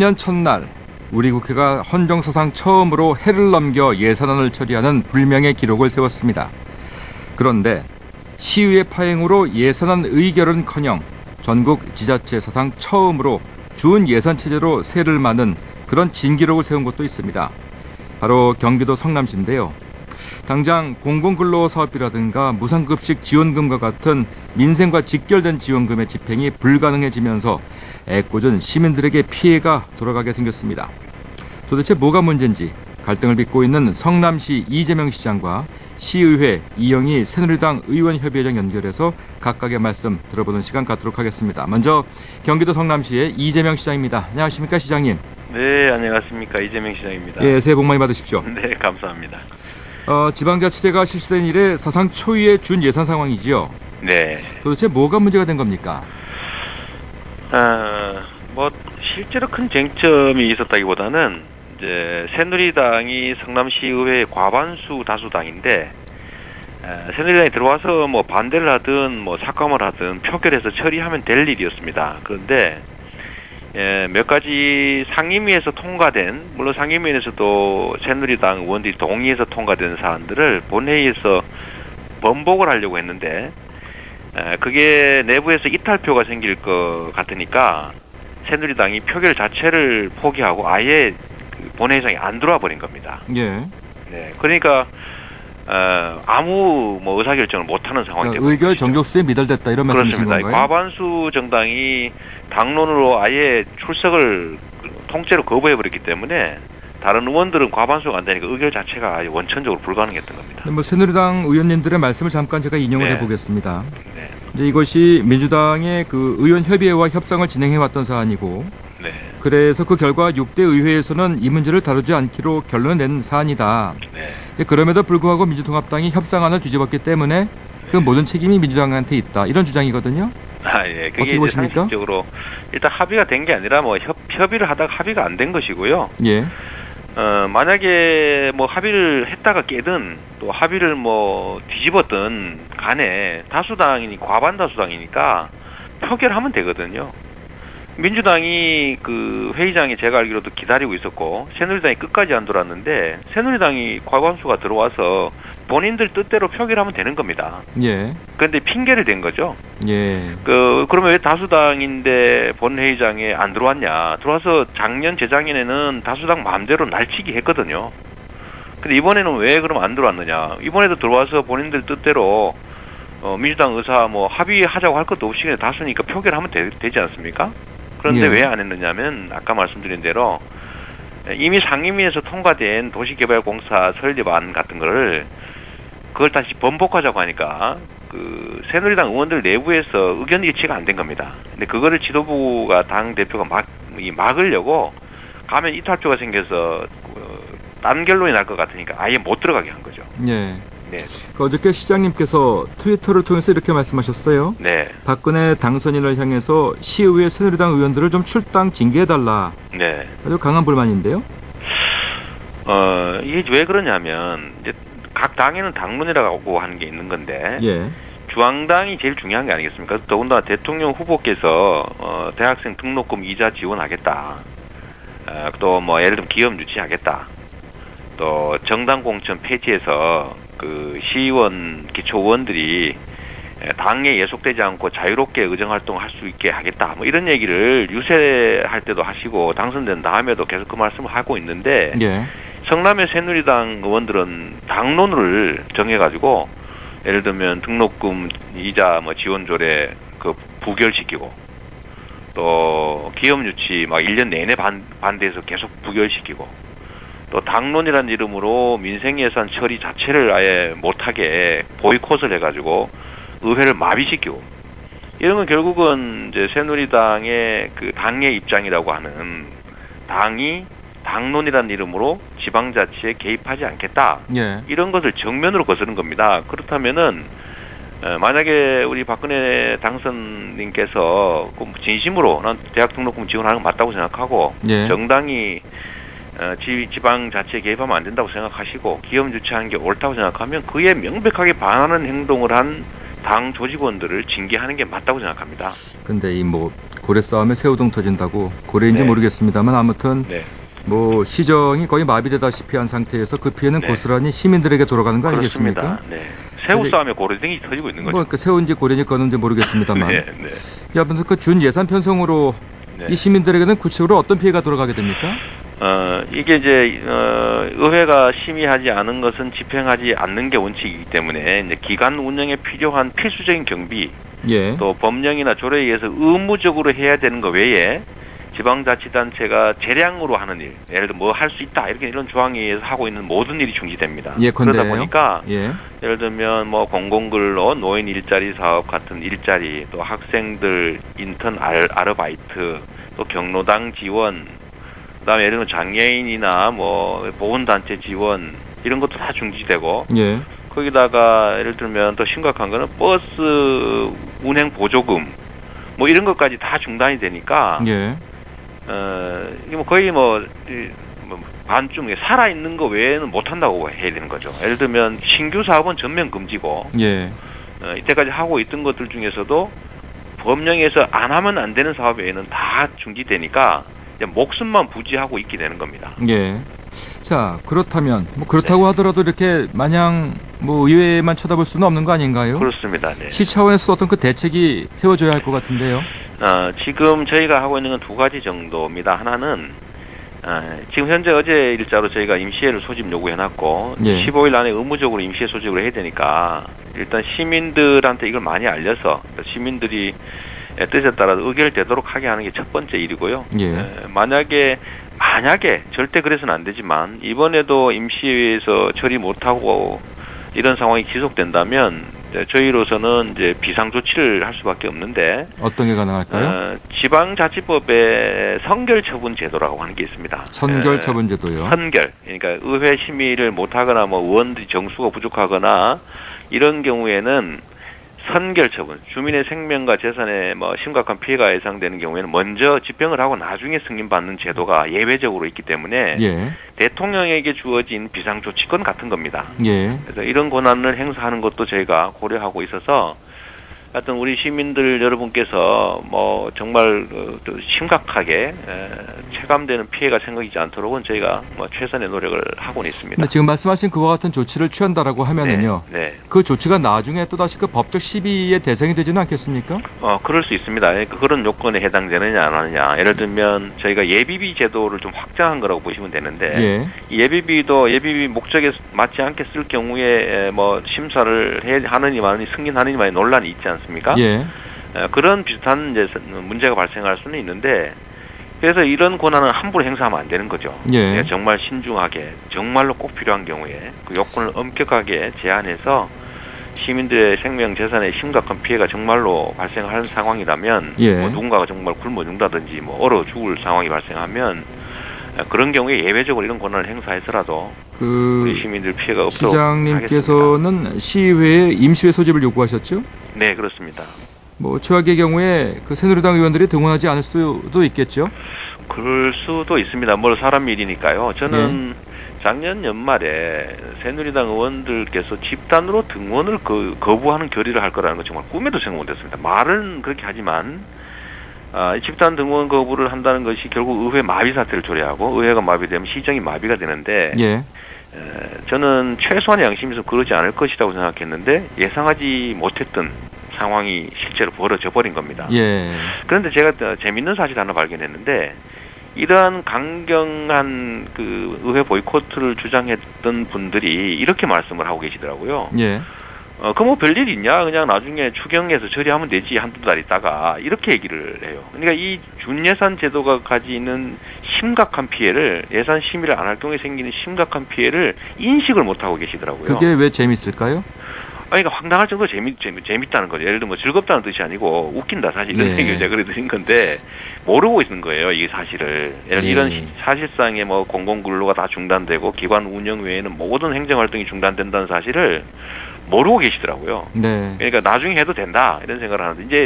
년 첫날 우리 국회가 헌정사상 처음으로 해를 넘겨 예산안을 처리하는 불명의 기록을 세웠습니다. 그런데 시의회 파행으로 예산안 의결은커녕 전국 지자체 사상 처음으로 준예산체제로 세를 마는 그런 진기록을 세운 곳도 있습니다. 바로 경기도 성남시인데요. 당장 공공근로사업비라든가 무상급식 지원금과 같은 민생과 직결된 지원금의 집행이 불가능해지면서 애꿎은 시민들에게 피해가 돌아가게 생겼습니다. 도대체 뭐가 문제인지 갈등을 빚고 있는 성남시 이재명 시장과 시의회 이영희 새누리당 의원협의회장 연결해서 각각의 말씀 들어보는 시간 갖도록 하겠습니다. 먼저 경기도 성남시의 이재명 시장입니다. 안녕하십니까, 시장님? 네, 안녕하십니까, 이재명 시장입니다. 예, 새해 복 많이 받으십시오. 네, 감사합니다. 지방자치제가 실시된 이래 사상 초유의 준예산 상황이지요. 네. 도대체 뭐가 문제가 된 겁니까? 실제로 큰 쟁점이 있었다기보다는 이제 새누리당이 성남시의회 과반수 다수당인데 새누리당이 들어와서 뭐 반대를 하든 뭐 삭감을 하든 표결해서 처리하면 될 일이었습니다. 그런데 몇 가지 상임위에서 통과된, 물론 상임위에서도 새누리당 의원들이 동의해서 통과된 사안들을 본회의에서 번복을 하려고 했는데 그게 내부에서 이탈표가 생길 것 같으니까 새누리당이 표결 자체를 포기하고 아예 본회의장에 안 들어와 버린 겁니다. 예. 네, 그러니까 아무 뭐 의사결정을 못하는 상황이 되고 의결 정족수에 미달됐다 이런 말씀이신 건가요? 그렇습니다. 과반수 정당이 당론으로 아예 출석을 통째로 거부해버렸기 때문에 다른 의원들은 과반수가 안 되니까 의결 자체가 아예 원천적으로 불가능했던 겁니다. 뭐 새누리당 의원님들의 말씀을 잠깐 제가 인용을 네. 해보겠습니다. 네. 이제 이것이 민주당의 그 의원협의회와 협상을 진행해왔던 사안이고, 네. 그래서 그 결과 6대 의회에서는 이 문제를 다루지 않기로 결론을 낸 사안이다. 네. 그럼에도 불구하고 민주통합당이 협상안을 뒤집었기 때문에 그 모든 책임이 민주당한테 있다. 이런 주장이거든요. 예. 그게 어떻게 이제 보십니까? 상식적으로 일단 합의가 된 게 아니라 뭐 협의를 하다가 합의가 안 된 것이고요. 예. 만약에 뭐 합의를 했다가 깨든 또 합의를 뭐 뒤집었든 간에 다수당이니 과반 다수당이니까 표결하면 되거든요. 민주당이 그 회의장에 제가 알기로도 기다리고 있었고 새누리당이 끝까지 안 들어왔는데 새누리당이 과반수가 들어와서 본인들 뜻대로 표결하면 되는 겁니다. 예. 그런데 핑계를 댄 거죠. 예. 그러면 왜 다수당인데 본회의장에 안 들어왔냐. 들어와서 작년, 재작년에는 다수당 마음대로 날치기 했거든요. 근데 이번에는 왜 그럼 안 들어왔느냐. 이번에도 들어와서 본인들 뜻대로 민주당 의사 뭐 합의하자고 할 것도 없이 그냥 다수니까 표결하면 되지 않습니까? 그런데 예. 왜 안 했느냐면 아까 말씀드린 대로 이미 상임위에서 통과된 도시개발공사 설립안 같은 거를 그걸 다시 번복하자고 하니까 그 새누리당 의원들 내부에서 의견 일치가 안 된 겁니다. 근데 그거를 지도부가 당 대표가 막으려고 가면 이탈표가 생겨서 딴 결론이 날 것 같으니까 아예 못 들어가게 한 거죠. 예. 네. 어저께 시장님께서 트위터를 통해서 이렇게 말씀하셨어요. 네. 박근혜 당선인을 향해서 시의회 새누리당 의원들을 좀 출당 징계해달라. 네. 아주 강한 불만인데요. 이게 왜 그러냐면 이제 각 당에는 당론이라고 하는 게 있는 건데 예. 중앙당이 제일 중요한 게 아니겠습니까? 더군다나 대통령 후보께서 대학생 등록금 이자 지원하겠다. 또 뭐 예를 들면 기업 유치하겠다. 또 정당 공천 폐지해서 그 시의원 기초의원들이 당에 예속되지 않고 자유롭게 의정 활동할 수 있게 하겠다. 뭐 이런 얘기를 유세할 때도 하시고 당선된 다음에도 계속 그 말씀을 하고 있는데 예. 성남의 새누리당 의원들은 당론을 정해가지고 예를 들면 등록금 이자 뭐 지원 조례 그 부결시키고 또 기업 유치 막 1년 내내 반대해서 계속 부결시키고 또 당론이라는 이름으로 민생 예산 처리 자체를 아예 못하게 보이콧을 해가지고 의회를 마비시키고 이런 건 결국은 이제 새누리당의 그 당의 입장이라고 하는 당이 당론이라는 이름으로 지방자치에 개입하지 않겠다. 예. 이런 것을 정면으로 거스른 겁니다. 그렇다면은 만약에 우리 박근혜 당선인께서 진심으로 난 대학 등록금 지원하는 거 맞다고 생각하고 예. 정당이 지방자치에 개입하면 안 된다고 생각하시고 기업 유치하는 게 옳다고 생각하면 그에 명백하게 반하는 행동을 한 당 조직원들을 징계하는 게 맞다고 생각합니다. 근데 이 뭐 고래 싸움에 새우등 터진다고 고래인지 네. 모르겠습니다만 아무튼 네. 뭐 시정이 거의 마비되다시피 한 상태에서 그 피해는 네. 고스란히 시민들에게 돌아가는 거 아니겠습니까? 그렇습니다. 네. 새우 근데- 싸움에 고래등이 터지고 있는 거죠. 뭐 그 새우인지 고래인지 그건지 모르겠습니다만 네, 네. 아무튼 그 준 예산 편성으로 네. 이 시민들에게는 구체적으로 어떤 피해가 돌아가게 됩니까? 이게 이제, 의회가 심의하지 않은 것은 집행하지 않는 게 원칙이기 때문에, 이제 기관 운영에 필요한 필수적인 경비, 예. 또 법령이나 조례에 의해서 의무적으로 해야 되는 것 외에, 지방자치단체가 재량으로 하는 일, 예를 들어 뭐 할 수 있다, 이렇게 이런 조항에 의해서 하고 있는 모든 일이 중지됩니다. 예컨대요. 그러다 보니까, 예. 예를 들면 뭐 공공근로, 노인 일자리 사업 같은 일자리, 또 학생들 인턴 아르바이트, 또 경로당 지원, 그다음에 예를 들면 장애인이나 뭐 보훈단체 지원 이런 것도 다 중지되고 예. 거기다가 예를 들면 더 심각한 거는 버스 운행 보조금 뭐 이런 것까지 다 중단이 되니까 예. 이게 뭐 거의 뭐 반쯤 살아 있는 거 외에는 못 한다고 해야 되는 거죠. 예를 들면 신규 사업은 전면 금지고 예. 이때까지 하고 있던 것들 중에서도 법령에서 안 하면 안 되는 사업 외에는 다 중지되니까 이제 목숨만 부지하고 있게 되는 겁니다. 예. 자, 그렇다면 뭐 그렇다고 하더라도 이렇게 마냥 뭐 의회만 쳐다볼 수는 없는 거 아닌가요? 그렇습니다. 네. 시 차원에서 어떤 그 대책이 세워져야 할 것 같은데요. 지금 저희가 하고 있는 건 두 가지 정도입니다. 하나는 지금 현재 어제 일자로 저희가 임시회를 소집 요구해놨고 예. 15일 안에 의무적으로 임시회 소집을 해야 되니까 일단 시민들한테 이걸 많이 알려서 시민들이 뜻에 따라 의결되도록 하게 하는 게 첫 번째 일이고요. 예. 만약에 절대 그래서는 안 되지만 이번에도 임시회에서 처리 못하고 이런 상황이 지속된다면 저희로서는 이제 비상 조치를 할 수밖에 없는데 어떤 게 가능할까요? 지방자치법에 선결처분 제도라고 하는 게 있습니다. 선결 처분 제도요. 선결, 그러니까 의회 심의를 못하거나 뭐 의원들이 정수가 부족하거나 이런 경우에는 선결처분, 주민의 생명과 재산에 뭐 심각한 피해가 예상되는 경우에는 먼저 집행을 하고 나중에 승인받는 제도가 예외적으로 있기 때문에 예. 대통령에게 주어진 비상조치권 같은 겁니다. 예. 그래서 이런 권한을 행사하는 것도 저희가 고려하고 있어서 하여튼 우리 시민들 여러분께서 뭐 정말 심각하게 체감되는 피해가 생기지 않도록은 저희가 뭐 최선의 노력을 하고는 있습니다. 근데 지금 말씀하신 그와 같은 조치를 취한다라고 하면은요. 네. 그 조치가 나중에 또다시 그 법적 시비의 대상이 되지는 않겠습니까? 그럴 수 있습니다. 그런 요건에 해당되느냐 안 하느냐. 예를 들면 저희가 예비비 제도를 좀 확장한 거라고 보시면 되는데 예. 이 예비비 목적에 맞지 않게 쓸 경우에 뭐 심사를 하느니 마느니 승인하느니 마느니 논란이 있지 않습니까? 예. 그런 비슷한 이제 문제가 발생할 수는 있는데 그래서 이런 권한은 함부로 행사하면 안 되는 거죠. 예. 정말 신중하게 정말로 꼭 필요한 경우에 그 요건을 엄격하게 제한해서 시민들의 생명 재산에 심각한 피해가 정말로 발생하는 상황이라면 예. 뭐 누군가가 정말 굶어 죽는다든지 뭐 얼어 죽을 상황이 발생하면 그런 경우에 예외적으로 이런 권한을 행사해서라도 우리 시민들 피해가 없도록 하겠습니다. 시장님께서는 시의회에 임시회 소집을 요구하셨죠? 네, 그렇습니다. 뭐 최악의 경우에 그 새누리당 의원들이 등원하지 않을 수도 있겠죠? 그럴 수도 있습니다. 뭐 사람 일이니까요. 저는 예. 작년 연말에 새누리당 의원들께서 집단으로 등원을 거부하는 결의를 할 거라는 건 정말 꿈에도 생각 못했습니다. 말은 그렇게 하지만 집단 등원 거부를 한다는 것이 결국 의회 마비 사태를 초래하고 의회가 마비되면 시정이 마비가 되는데 예. 저는 최소한의 양심에서 그러지 않을 것이라고 생각했는데 예상하지 못했던 상황이 실제로 벌어져 버린 겁니다. 예. 그런데 제가 재밌는 사실 하나 발견했는데 이러한 강경한 그 의회 보이콧을 주장했던 분들이 이렇게 말씀을 하고 계시더라고요. 예. 그 뭐 별일 있냐? 그냥 나중에 추경해서 처리하면 되지 한두 달 있다가 이렇게 얘기를 해요. 그러니까 이 준예산 제도가 가지는 심각한 피해를 예산 심의를 안 할 경우에 생기는 심각한 피해를 인식을 못 하고 계시더라고요. 그게 왜 재밌을까요? 그러니까 황당할 정도로 재밌다는 거죠. 예를 들면 뭐 즐겁다는 뜻이 아니고 웃긴다 사실 이런 네. 얘기를 제가 그래 드린 건데 모르고 있는 거예요. 이게 사실을. 이런 사실상의 뭐 공공근로가 다 중단되고 기관 운영 외에는 모든 행정활동이 중단된다는 사실을 모르고 계시더라고요. 네. 그러니까 나중에 해도 된다 이런 생각을 하는데 이제